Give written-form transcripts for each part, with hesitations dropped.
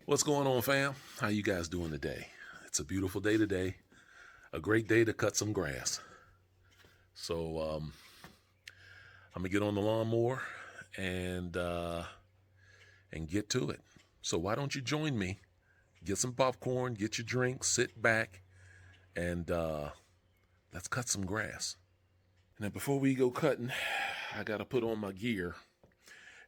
What's going on, fam? How you guys doing today? It's a beautiful day today. A great day to cut some grass. So I'm gonna get on the lawnmower and get to it. So why don't you join me? Get some popcorn, get your drink, sit back, and let's cut some grass. Now before we go cutting, I gotta put on my gear.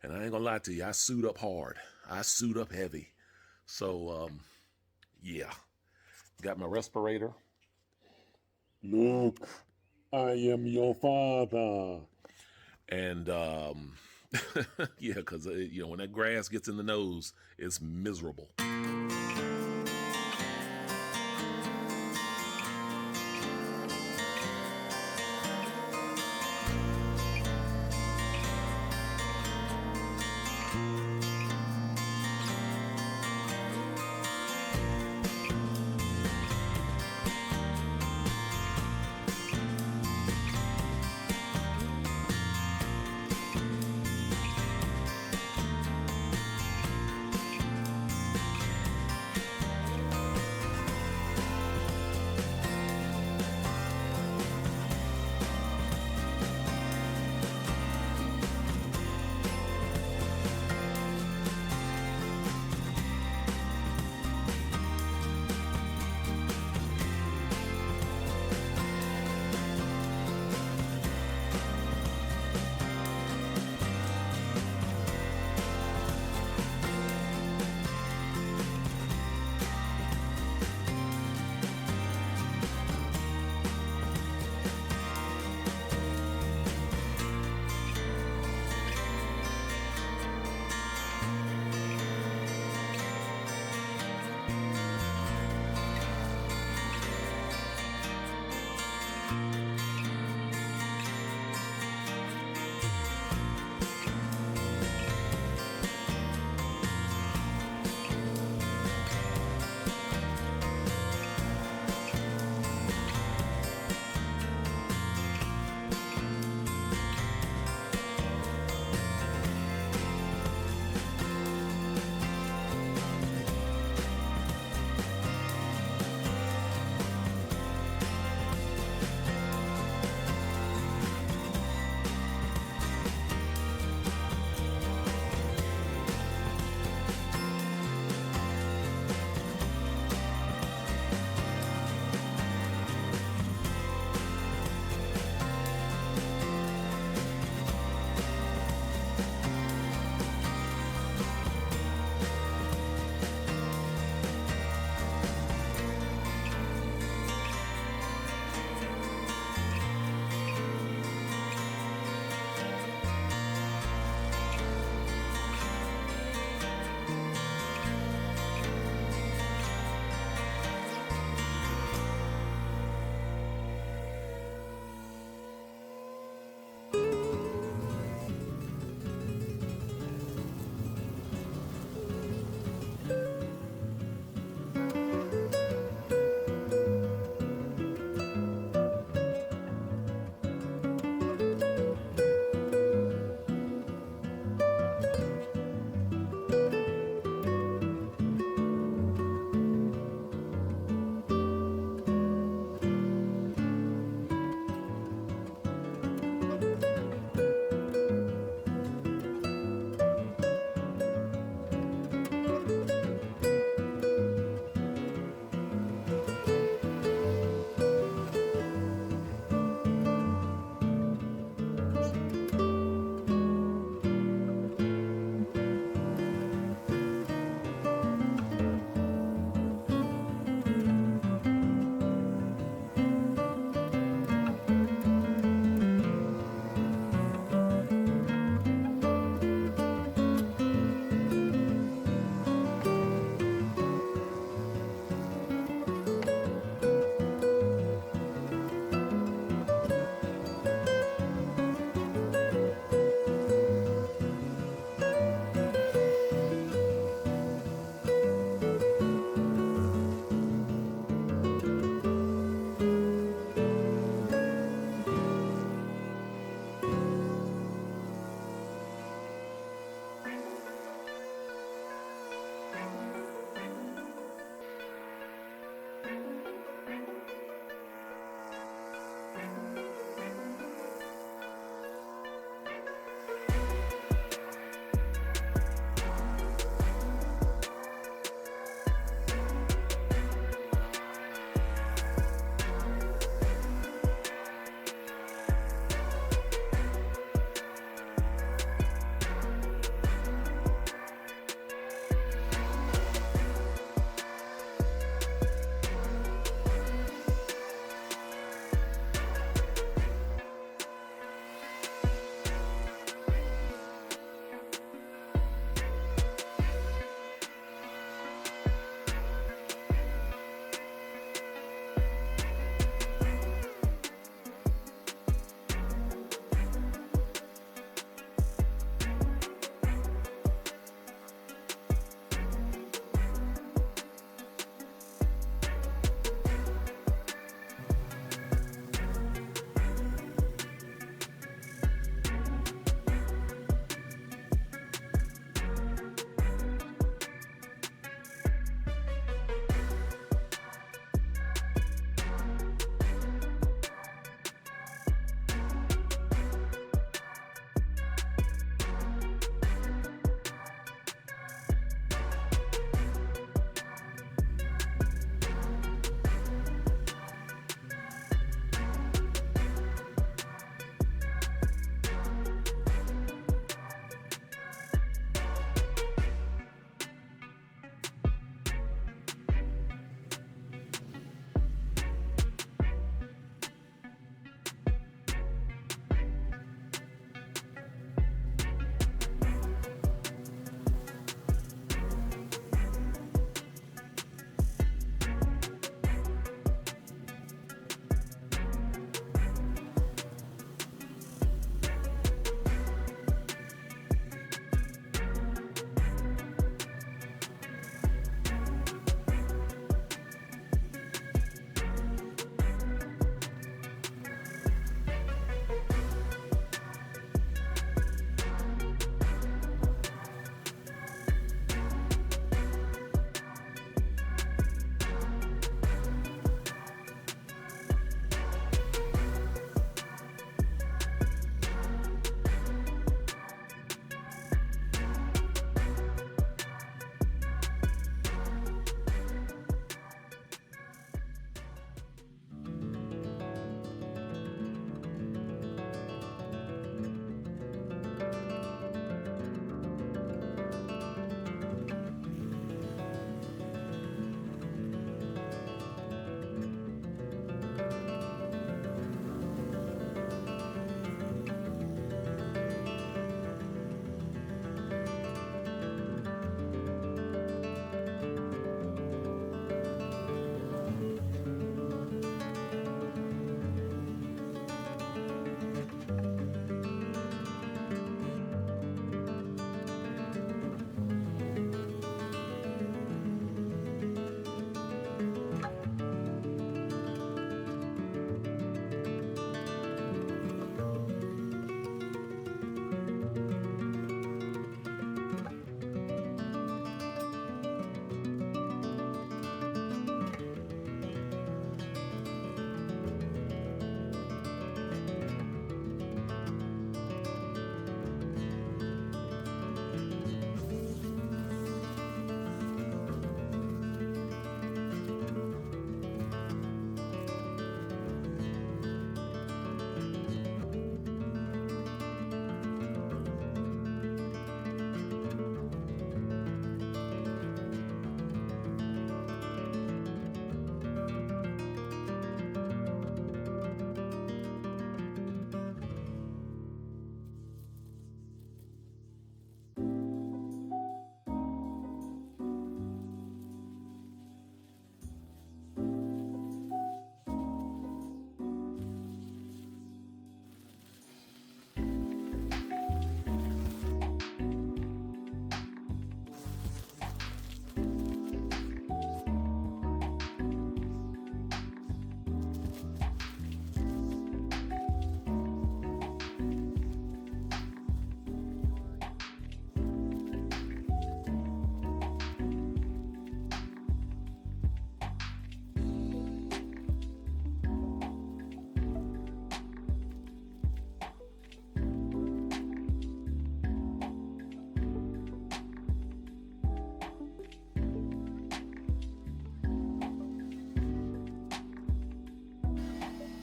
And I ain't gonna lie to you, I suit up hard. I suit up heavy. So yeah. Got my respirator. Look, I am your father. And yeah, because when that grass gets in the nose, it's miserable.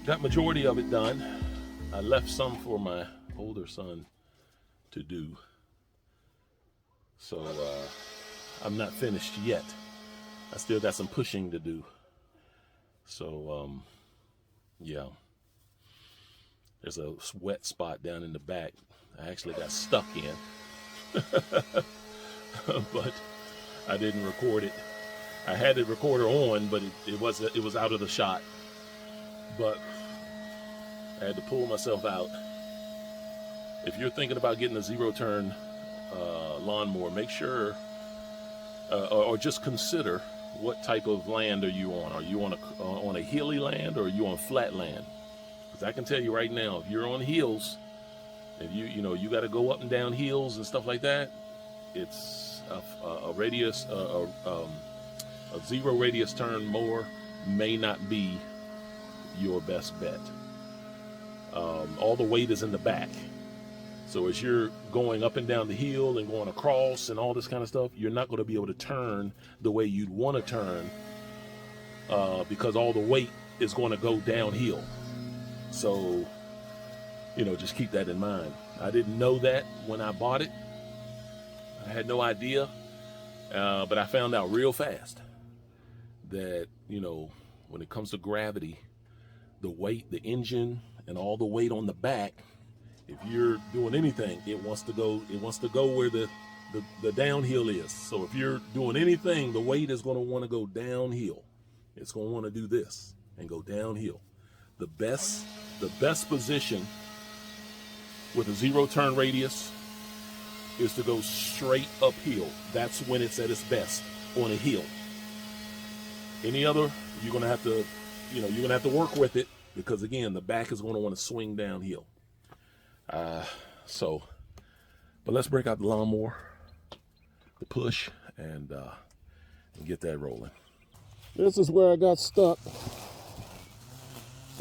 got majority of it done. I left some for my older son to do. So I'm not finished yet. I still got some pushing to do. So yeah. There's a wet spot down in the back I actually got stuck in. But I didn't record it. I had the recorder on, but it was out of the shot. But I had to pull myself out. If you're thinking about getting a zero-turn lawnmower, make sure, or just consider, what type of land are you on? Are you on a hilly land, or are you on flat land? Because I can tell you right now, if you're on hills, if you got to go up and down hills and stuff like that, it's a radius, a zero radius turn mower may not be your best bet. All the weight is in the back. So as you're going up and down the hill and going across and all this kind of stuff, you're not going to be able to turn the way you'd want to turn because all the weight is going to go downhill. So, just keep that in mind. I didn't know that when I bought it. I had no idea, but I found out real fast that, when it comes to gravity, the weight, the engine, and all the weight on the back, if you're doing anything, it wants to go where the downhill is. So if you're doing anything, the weight is going to want to go downhill. It's going to want to do this and go downhill. The best position with a zero turn radius is to go straight uphill. That's when it's at its best, on a hill. Any other, you're going to have to work with it, because again, the back is going to want to swing downhill. But let's break out the lawnmower, the push, and get that rolling. This is where I got stuck.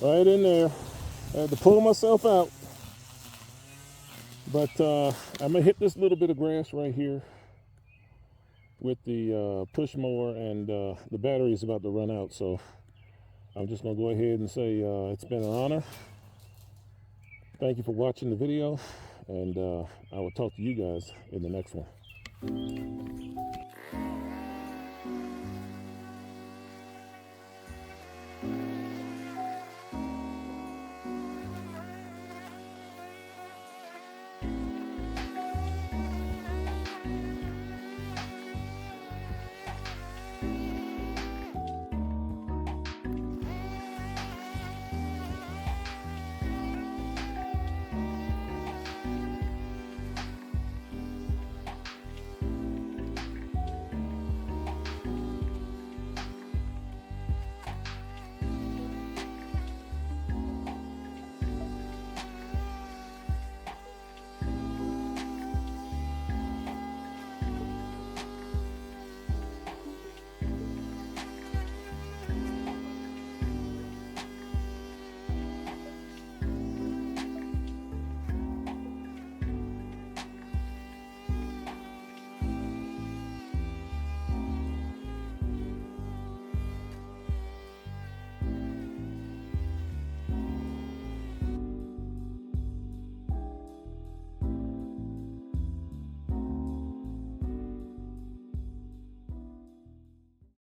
Right in there. I had to pull myself out. But I'm going to hit this little bit of grass right here with the push mower, and the battery is about to run out. So I'm just going to go ahead and say it's been an honor. Thank you for watching the video, and I will talk to you guys in the next one.